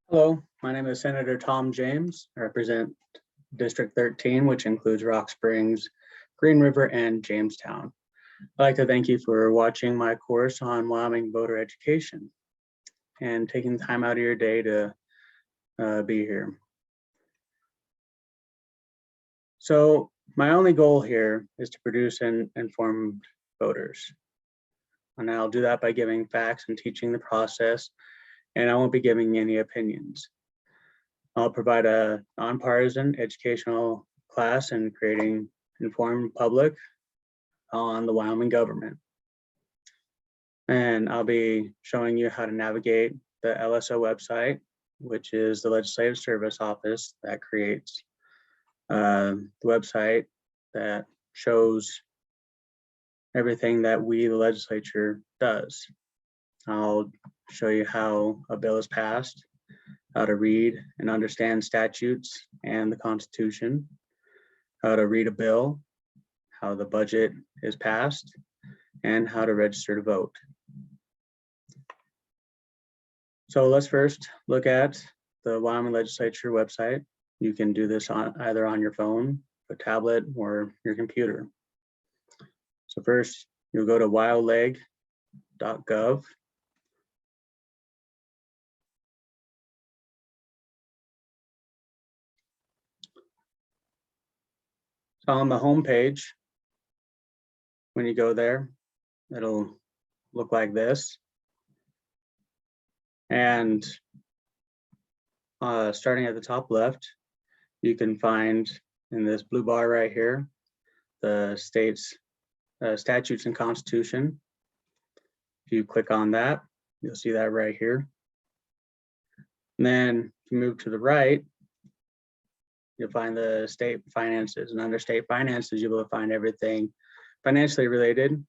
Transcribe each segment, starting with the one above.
Hello, my name is Senator Tom James. I represent District 13, which includes Rock Springs, Green River, and Jamestown. I'd like to thank you for watching my course on Wyoming voter education and taking time out of your day to be here. So my only goal here is to produce informed voters. And I'll do that by giving facts and teaching the process, and I won't be giving any opinions. I'll provide a nonpartisan educational class in creating informed public on the Wyoming government. And I'll be showing you how to navigate the LSO website, which is the Legislative Service Office that creates the website that shows everything that we, the legislature, does. I'll show you how a bill is passed, how to read and understand statutes and the Constitution, how to read a bill, how the budget is passed, and how to register to vote. So let's first look at the Wyoming Legislature website. You can do this either on your phone, a tablet, or your computer. So first, you'll go to wyoleg.gov. So on the home page, when you go there, it'll look like this. And starting at the top left, you can find in this blue bar right here, the state's statutes and Constitution. If you click on that, you'll see that right here. And then if you move to the right, you'll find the state finances, and under state finances, you'll be able to find everything financially related,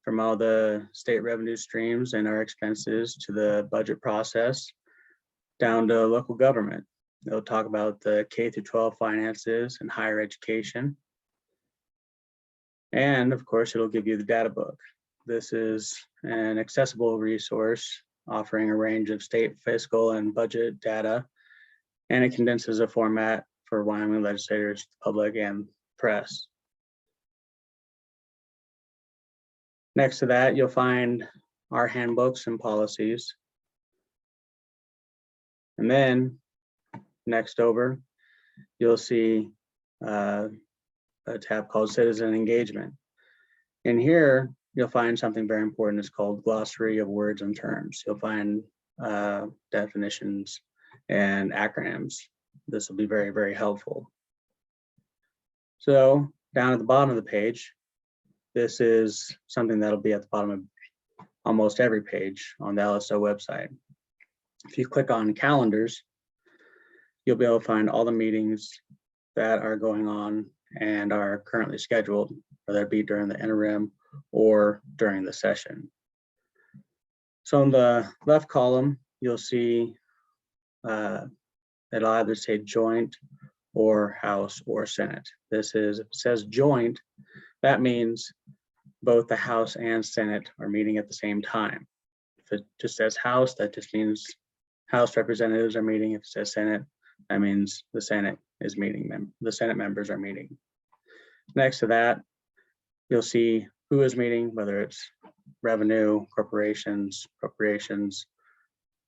from all the state revenue streams and our expenses to the budget process down to local government. They'll talk about the K through 12 finances and higher education. And of course, it'll give you the data book. This is an accessible resource offering a range of state fiscal and budget data, and it condenses a format for Wyoming legislators, the public, and press. Next to that, you'll find our handbooks and policies. And then next over, you'll see a tab called Citizen Engagement. In here, you'll find something very important. It's called Glossary of Words and Terms. You'll find definitions and acronyms. This will be very, very helpful. So down at the bottom of the page, this is something that'll be at the bottom of almost every page on the LSO website. If you click on calendars, you'll be able to find all the meetings that are going on and are currently scheduled, whether it be during the interim or during the session. So in the left column, you'll see it'll either say joint or House or Senate. This is, if it says joint, that means both the House and Senate are meeting at the same time. If it just says House, that just means House representatives are meeting. If it says Senate, that means the Senate is meeting, the Senate members are meeting. Next to that, you'll see who is meeting, whether it's revenue, corporations, appropriations,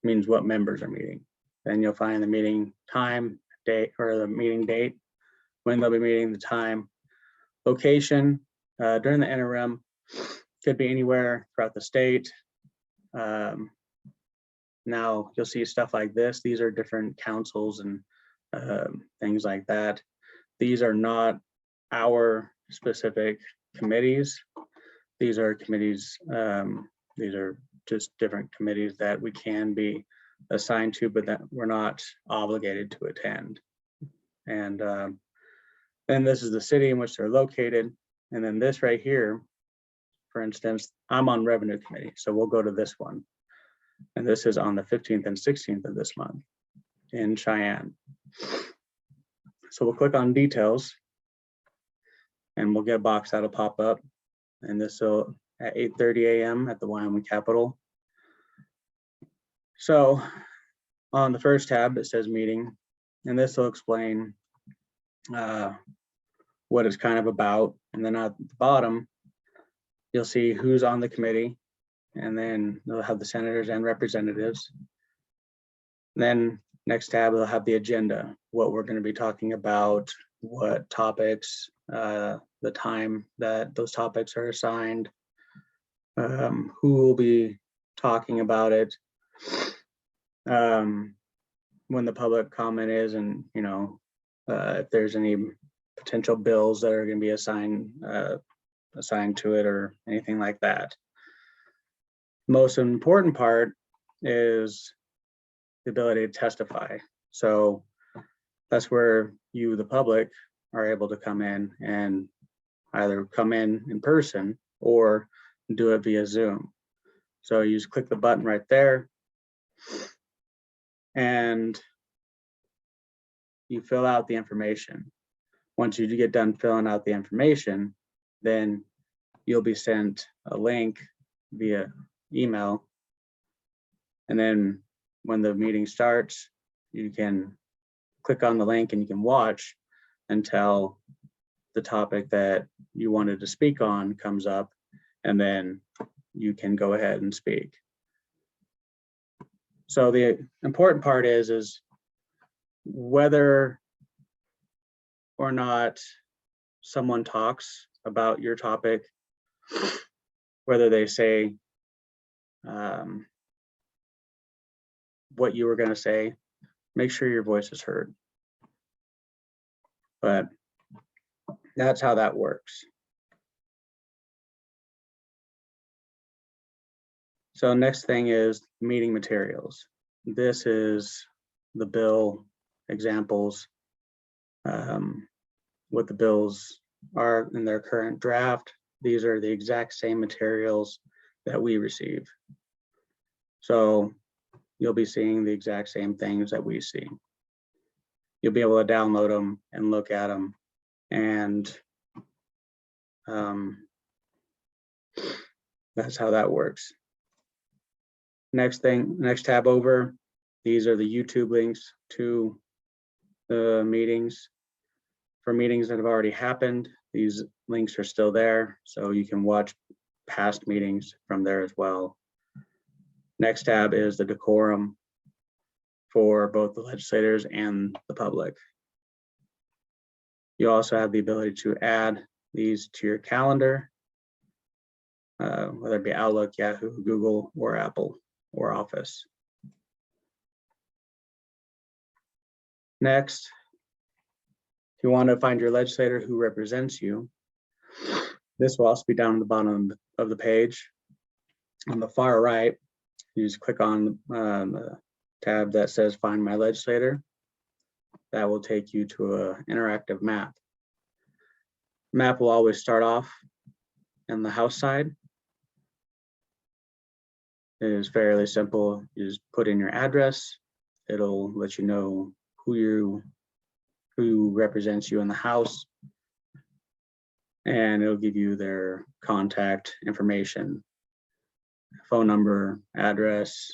means what members are meeting. Then you'll find the meeting time, date, or the meeting date, when they'll be meeting, the time, location, during the interim, could be anywhere throughout the state. Now you'll see stuff like this. These are different councils and things like that. These are not our specific committees. These are committees, these are just different committees that we can be assigned to, but that we're not obligated to attend. And then this is the city in which they're located. And then this right here, for instance, I'm on Revenue Committee, so we'll go to this one. And this is on the 15th and 16th of this month in Cheyenne. So we'll click on details and we'll get a box that'll pop up. And this will at 8:30 a.m. at the Wyoming Capitol. So On the first tab, it says meeting, and this will explain what it's kind of about. And then at the bottom, you'll see who's on the committee, and then they'll have the senators and representatives. Then next tab, they'll have the agenda, what we're going to be talking about, what topics, the time that those topics are assigned, who will be talking about it, when the public comment is, and if there's any potential bills that are going to be assigned to it or anything like that. Most important part is the ability to testify. So that's where you, the public, are able to come in and either come in person or do it via Zoom. So you just click the button right there and you fill out the information. Once you get done filling out the information, then you'll be sent a link via email. And then when the meeting starts, you can click on the link and you can watch until the topic that you wanted to speak on comes up, and then you can go ahead and speak. So the important part is whether or not someone talks about your topic, whether they say what you were going to say, make sure your voice is heard. But that's how that works. So next thing is meeting materials. This is the bill examples, what the bills are in their current draft. These are the exact same materials that we receive. So you'll be seeing the exact same things that we see. You'll be able to download them and look at them, and that's how that works. Next tab over, these are the YouTube links to the meetings. For meetings that have already happened, these links are still there, so you can watch past meetings from there as well. Next tab is the decorum for both the legislators and the public. You also have the ability to add these to your calendar, whether it be Outlook, Yahoo, Google, or Apple, or Office. Next, if you want to find your legislator who represents you, this will also be down at the bottom of the page. On the far right, you just click on the tab that says Find My Legislator. That will take you to an interactive map. Map will always start off in the House side. It is fairly simple. You just put in your address. It'll let you know who represents you in the House, and it'll give you their contact information, phone number, address,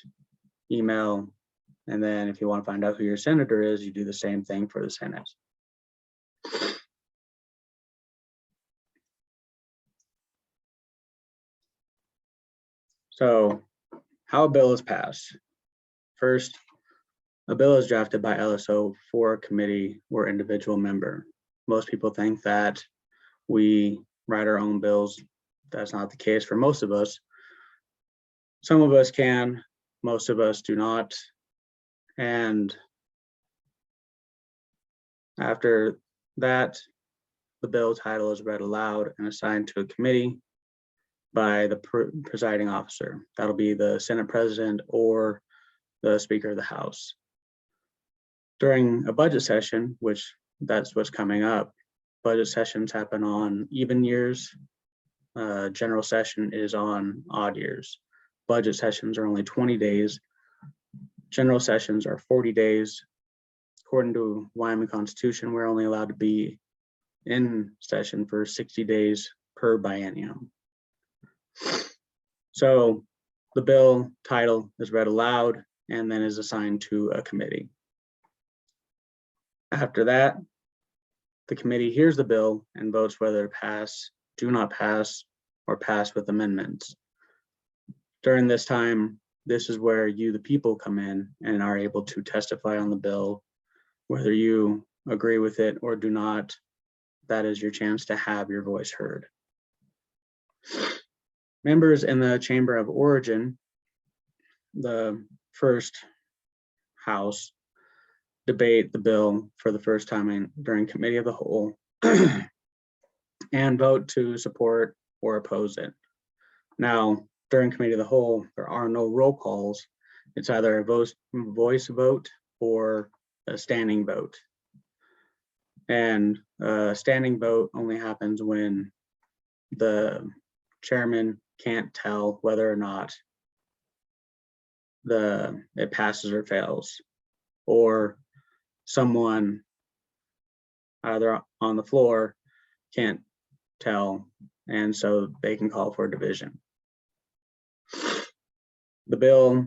email, and then if you want to find out who your senator is, you do the same thing for the Senate. So how a bill is passed. First, a bill is drafted by LSO for a committee or individual member. Most people think that we write our own bills. That's not the case for most of us. Some of us can, most of us do not. And after that, the bill title is read aloud and assigned to a committee by the presiding officer. That'll be the Senate President or the Speaker of the House. During a budget session, which that's what's coming up, budget sessions happen on even years. General session is on odd years. Budget sessions are only 20 days. General sessions are 40 days. According to Wyoming Constitution, we're only allowed to be in session for 60 days per biennium. So the bill title is read aloud, and then is assigned to a committee. After that, the committee hears the bill and votes whether to pass, do not pass, or pass with amendments. During this time, this is where you, the people, come in and are able to testify on the bill, whether you agree with it or do not. That is your chance to have your voice heard. Members in the Chamber of Origin, the first house, debate the bill for the first time during Committee of the Whole and vote to support or oppose it. Now, during Committee of the Whole, there are no roll calls. It's either a voice vote or a standing vote. And a standing vote only happens when the chairman can't tell whether or not it passes or fails, or someone either on the floor can't tell, and so they can call for a division. The bill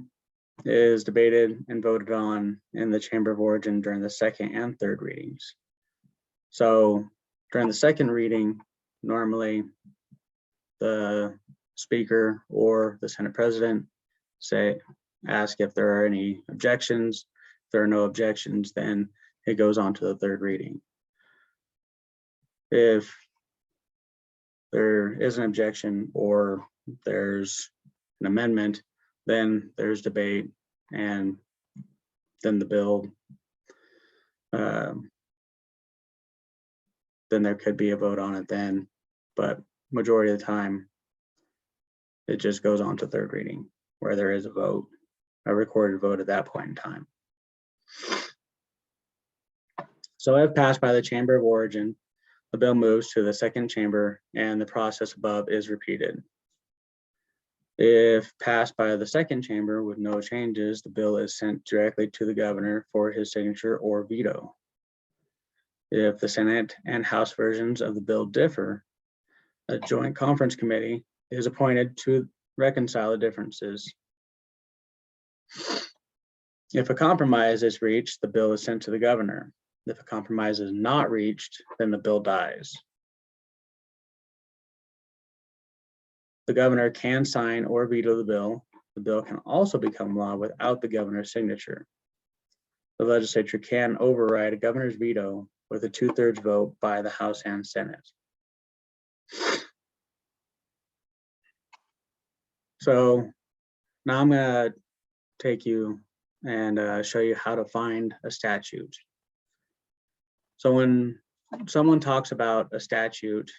is debated and voted on in the Chamber of Origin during the second and third readings. So during the second reading, normally the Speaker or the Senate President ask if there are any objections. If there are no objections, then it goes on to the third reading. If there is an objection or there's an amendment, then there's debate, and then the bill, then there could be a vote on it then, but majority of the time, it just goes on to third reading, where there is a vote, a recorded vote at that point in time. So if passed by the Chamber of Origin, the bill moves to the second chamber and the process above is repeated. If passed by the second chamber with no changes, the bill is sent directly to the governor for his signature or veto. If the Senate and House versions of the bill differ, a joint conference committee is appointed to reconcile the differences. If a compromise is reached, the bill is sent to the governor. If a compromise is not reached, then the bill dies. The governor can sign or veto the bill. The bill can also become law without the governor's signature. The legislature can override a governor's veto with a 2/3 vote by the House and Senate. So now I'm going to take you and show you how to find a statute. So when someone talks about a statute,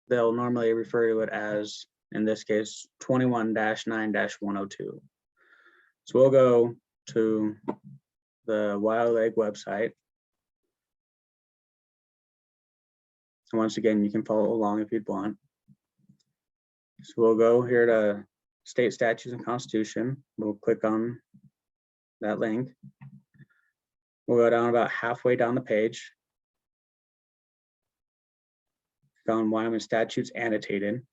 they'll normally refer to it as, in this case, 21-9-102. So we'll go to the WildEgg website. And once again, you can follow along if you'd want. So we'll go here to State Statutes and Constitution. We'll click on that link. We'll go down about halfway down the page. Click on Wyoming Statutes Annotated.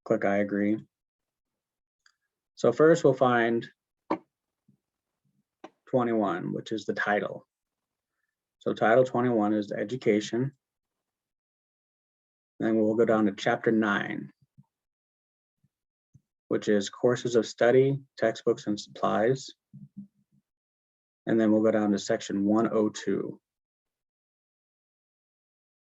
Click I agree. So first we'll find 21, which is the title. So Title 21 is the education. Then we'll go down to Chapter 9, which is courses of study, textbooks, and supplies. And then we'll go down to Section 102.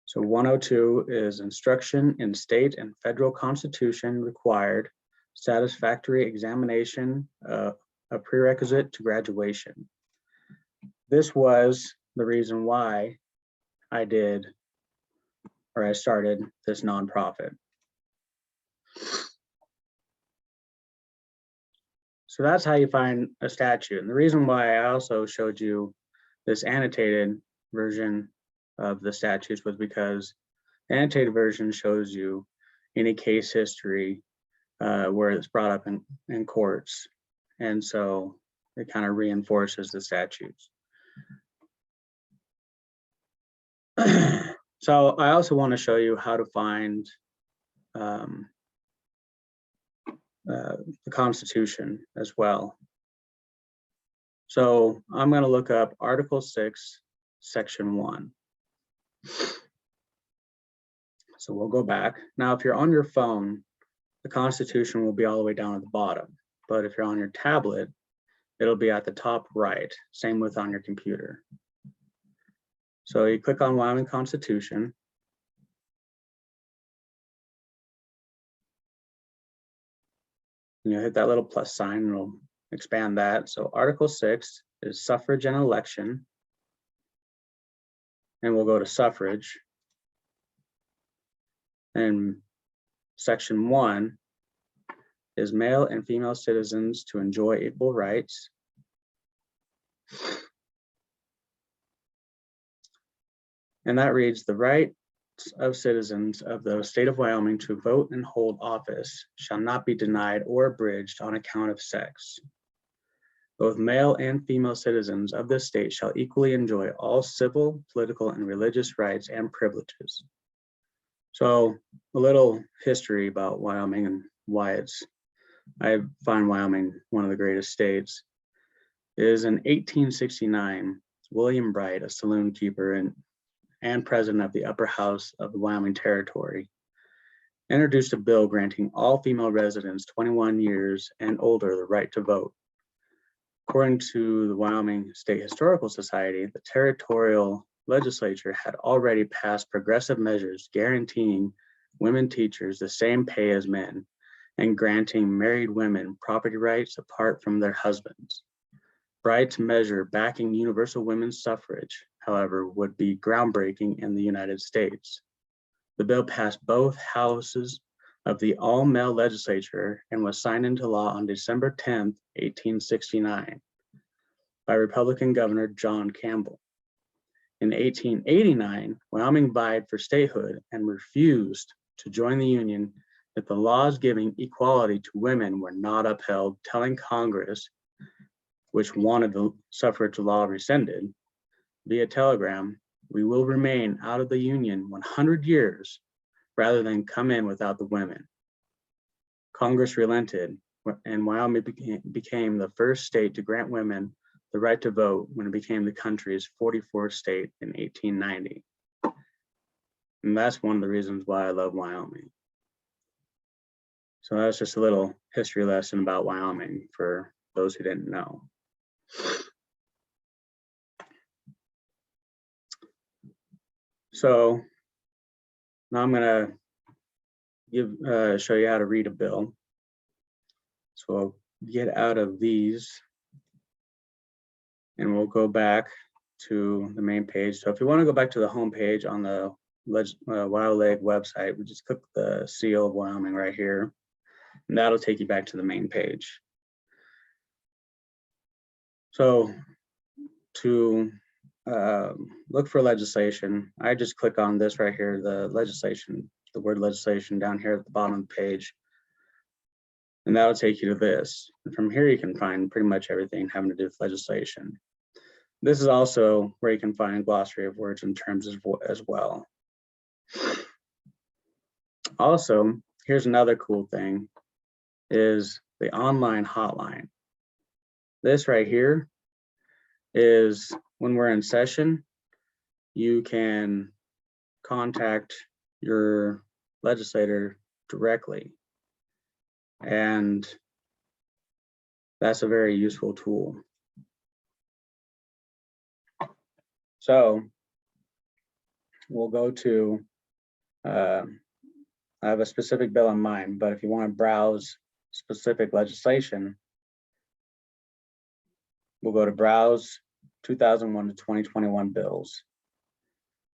So 102 is instruction in state and federal constitution required satisfactory examination, a prerequisite to graduation. This was the reason why I started this nonprofit. So that's how you find a statute. And the reason why I also showed you this annotated version of the statutes was because the annotated version shows you any case history where it's brought up in courts. And so it kind of reinforces the statutes. So I also want to show you how to find the Constitution as well. So I'm going to look up Article 6, Section 1. So we'll go back. Now, if you're on your phone, the Constitution will be all the way down at the bottom. But if you're on your tablet, it'll be at the top right. Same with on your computer. So you click on Wyoming Constitution. And you hit that little plus sign and it'll expand that. So Article 6 is suffrage and election. And we'll go to suffrage. And Section 1 is male and female citizens to enjoy equal rights. And that reads, the rights of citizens of the state of Wyoming to vote and hold office shall not be denied or abridged on account of sex. Both male and female citizens of this state shall equally enjoy all civil, political, and religious rights and privileges. So a little history about Wyoming and why I find Wyoming one of the greatest states is in 1869, William Bright, a saloon keeper and president of the upper house of the Wyoming Territory, introduced a bill granting all female residents 21 years and older the right to vote. According to the Wyoming State Historical Society, the territorial legislature had already passed progressive measures guaranteeing women teachers the same pay as men and granting married women property rights apart from their husbands. Bright's measure backing universal women's suffrage, however, would be groundbreaking in the United States. The bill passed both houses of the all-male legislature and was signed into law on December 10, 1869, by Republican Governor John Campbell. In 1889, Wyoming vied for statehood and refused to join the Union if the laws giving equality to women were not upheld, telling Congress, which wanted the suffrage law rescinded, via telegram, we will remain out of the Union 100 years rather than come in without the women. Congress relented, and Wyoming became the first state to grant women the right to vote when it became the country's 44th state in 1890. And that's one of the reasons why I love Wyoming. So that's just a little history lesson about Wyoming for those who didn't know. So now I'm going to show you how to read a bill. So I'll get out of these and we'll go back to the main page. So if you want to go back to the home page on the WyoLeg website, we just click the seal of Wyoming right here, and that'll take you back to the main page. So to look for legislation, I just click on this right here, the word legislation down here at the bottom of the page. And that'll take you to this. And from here, you can find pretty much everything having to do with legislation. This is also where you can find glossary of words and terms as well. Also, here's another cool thing, is the online hotline. This right here is when we're in session, you can contact your legislator directly. And that's a very useful tool. So we'll go to, I have a specific bill in mind, but if you want to browse specific legislation, we'll go to browse 2001 to 2021 bills.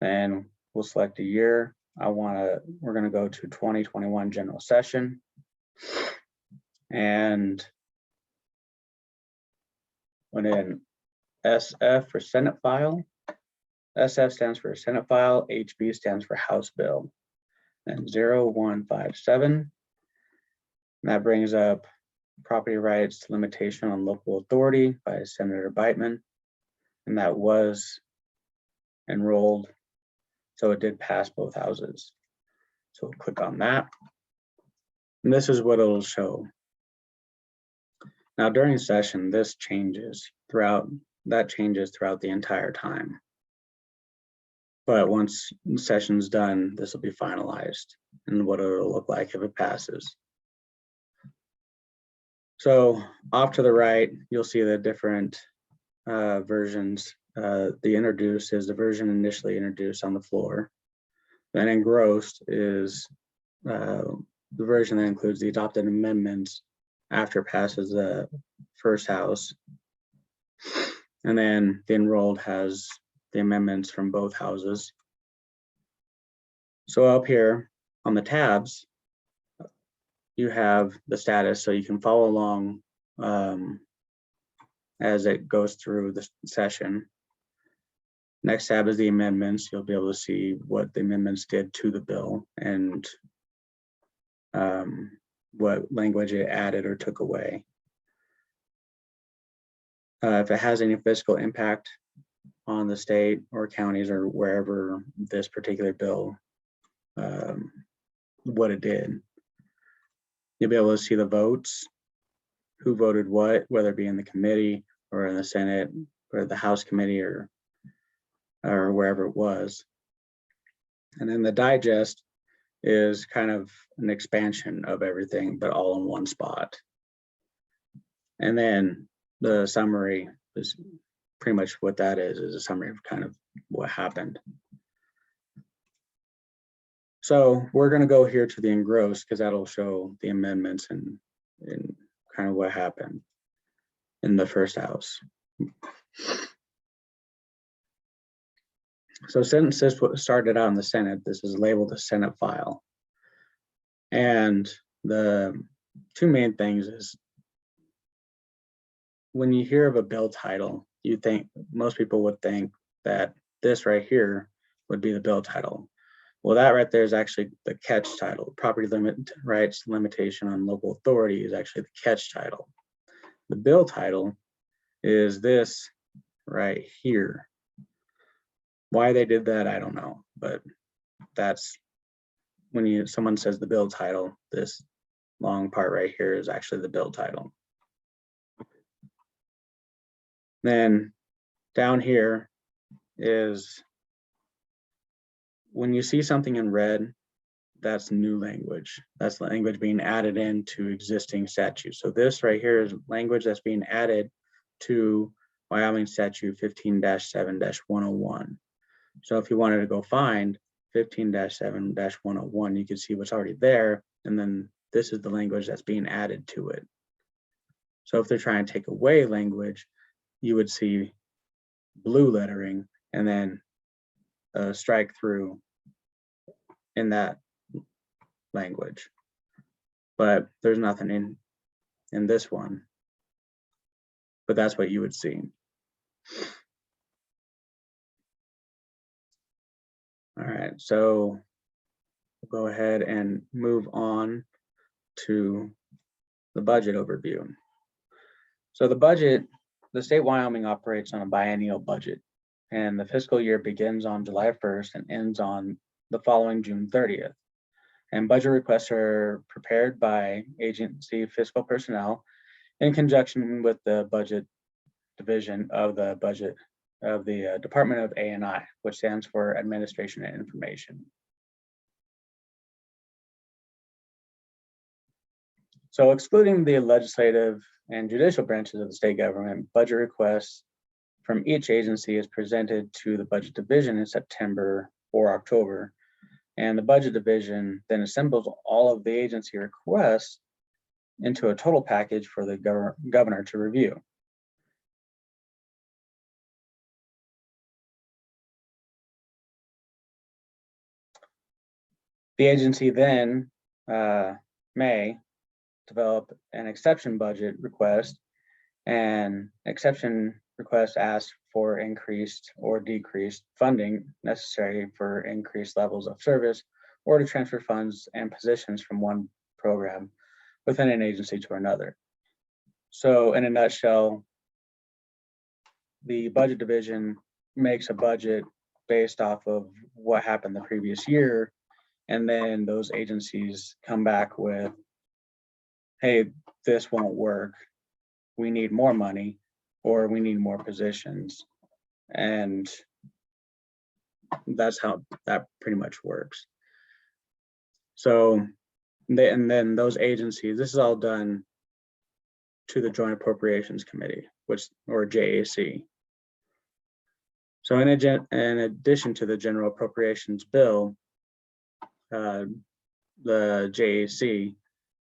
And we'll select a year. We're going to go to 2021 general session. And put in SF for Senate file. SF stands for Senate file, HB stands for House bill, and 0157. And that brings up property rights limitation on local authority by Senator Beitman. And that was enrolled So it did pass both houses. So we'll click on that. And this is what it'll show. Now during session, this changes throughout the entire time. But once the session's done, this will be finalized and what it'll look like if it passes. So off to the right, you'll see the different versions. The introduced is the version initially introduced on the floor. Then engrossed is the version that includes the adopted amendments after it passes the first house. And then the enrolled has the amendments from both houses. So up here on the tabs, you have the status, so you can follow along as it goes through the session. Next tab is the amendments. You'll be able to see what the amendments did to the bill and what language it added or took away. If it has any fiscal impact on the state or counties or wherever this particular bill, what it did. You'll be able to see the votes, who voted what, whether it be in the committee or in the Senate or the House committee or wherever it was. And then the digest is kind of an expansion of everything, but all in one spot. And then the summary is pretty much what that is a summary of kind of what happened. So we're going to go here to the engrossed because that'll show the amendments and kind of what happened in the first house. So since this started out in the Senate, this is labeled a Senate file. And the two main things is when you hear of a bill title, most people would think that this right here would be the bill title. Well, that right there is actually the catch title. Property rights limitation on local authority is actually the catch title. The bill title is this right here. Why they did that, I don't know, but that's when someone says the bill title, this long part right here is actually the bill title. Then down here is when you see something in red, that's new language. That's language being added into existing statutes. So this right here is language that's being added to Wyoming statute 15-7-101. So if you wanted to go find 15-7-101, you can see what's already there. And then this is the language that's being added to it. So if they're trying to take away language, you would see blue lettering and then strike through in that language. But there's nothing in this one. But that's what you would see. All right, so we'll go ahead and move on to the budget overview. So the budget, the state of Wyoming operates on a biennial budget, and the fiscal year begins on July 1st and ends on the following June 30th. And budget requests are prepared by agency fiscal personnel in conjunction with the budget division of the budget of the Department of A&I, which stands for Administration and Information. So excluding the legislative and judicial branches of the state government, budget requests from each agency is presented to the budget division in September or October. And the budget division then assembles all of the agency requests into a total package for the governor to review. The agency then may develop an exception budget request, and exception request asks for increased or decreased funding necessary for increased levels of service or to transfer funds and positions from one program within an agency to another. So in a nutshell, the budget division makes a budget based off of what happened the previous year. And then those agencies come back with, hey, this won't work. We need more money, or we need more positions. And that's how that pretty much works. So, and then those agencies, this is all done to the Joint Appropriations Committee, or JAC. So in addition to the General Appropriations Bill, the JAC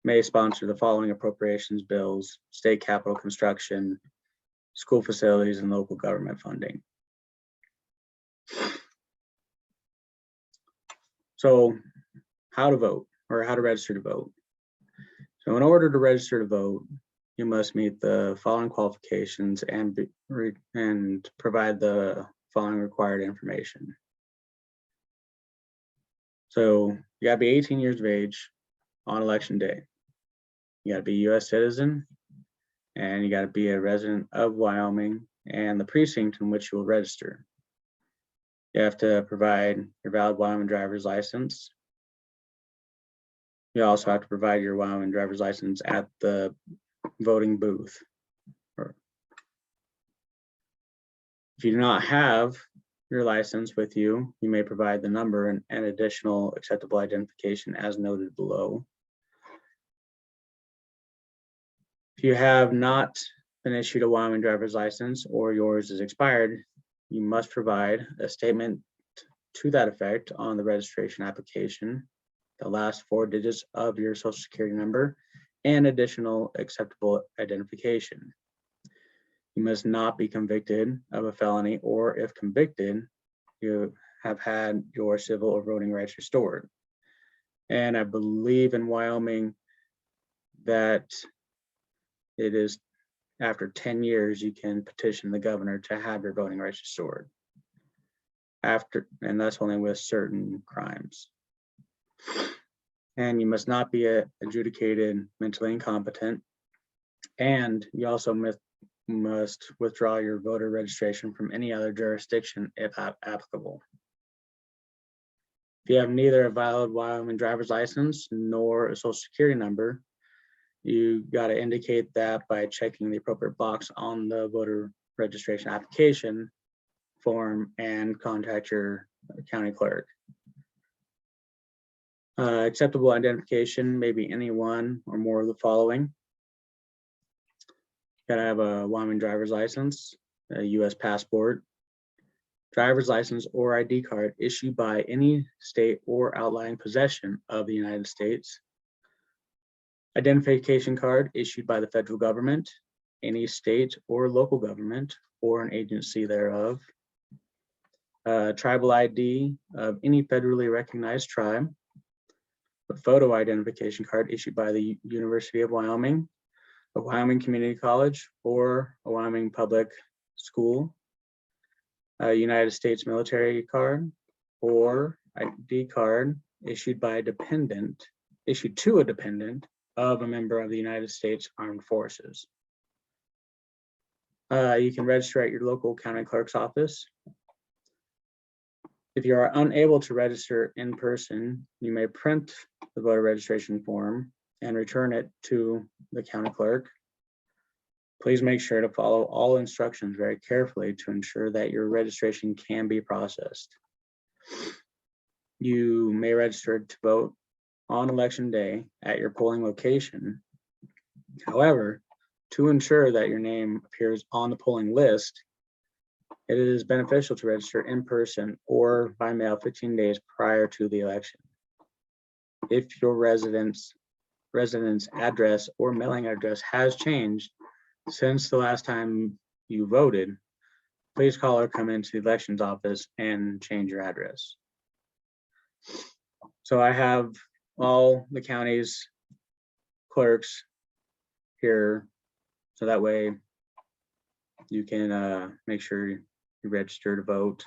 may sponsor the following appropriations bills: state capital construction, school facilities, and local government funding. So how to vote, or how to register to vote. So in order to register to vote, you must meet the following qualifications and provide the following required information. So you gotta be 18 years of age on election day. You gotta be a US citizen, and you gotta be a resident of Wyoming and the precinct in which you will register. You have to provide your valid Wyoming driver's license. You also have to provide your Wyoming driver's license at the voting booth. If you do not have your license with you, you may provide the number and additional acceptable identification as noted below. If you have not been issued a Wyoming driver's license, or yours is expired, you must provide a statement to that effect on the registration application, the last 4 digits of your social security number, and additional acceptable identification. You must not be convicted of a felony, or if convicted, you have had your civil or voting rights restored. And I believe in Wyoming that it is after 10 years, you can petition the governor to have your voting rights restored. And that's only with certain crimes. And you must not be adjudicated mentally incompetent. And you also must withdraw your voter registration from any other jurisdiction if applicable. If you have neither a valid Wyoming driver's license nor a social security number, you got to indicate that by checking the appropriate box on the voter registration application form and contact your county clerk. Acceptable identification may be any one or more of the following. Gotta have a Wyoming driver's license, a US passport, driver's license or ID card issued by any state or outlying possession of the United States, identification card issued by the federal government, any state or local government, or an agency thereof, tribal ID of any federally recognized tribe, a photo identification card issued by the University of Wyoming, a Wyoming Community College, or a Wyoming public school, a United States military card, or ID card issued to a dependent of a member of the United States Armed Forces. You can register at your local county clerk's office. If you are unable to register in person, you may print the voter registration form and return it to the county clerk. Please make sure to follow all instructions very carefully to ensure that your registration can be processed. You may register to vote on election day at your polling location. However, to ensure that your name appears on the polling list, it is beneficial to register in person or by mail 15 days prior to the election. If your residence address or mailing address has changed since the last time you voted, please call or come into the elections office and change your address. So I have all the county's clerks here, so that way you can make sure you register to vote.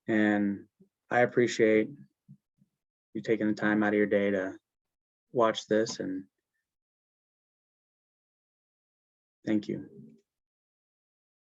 And I appreciate you taking the time out of your day to watch this and Thank you.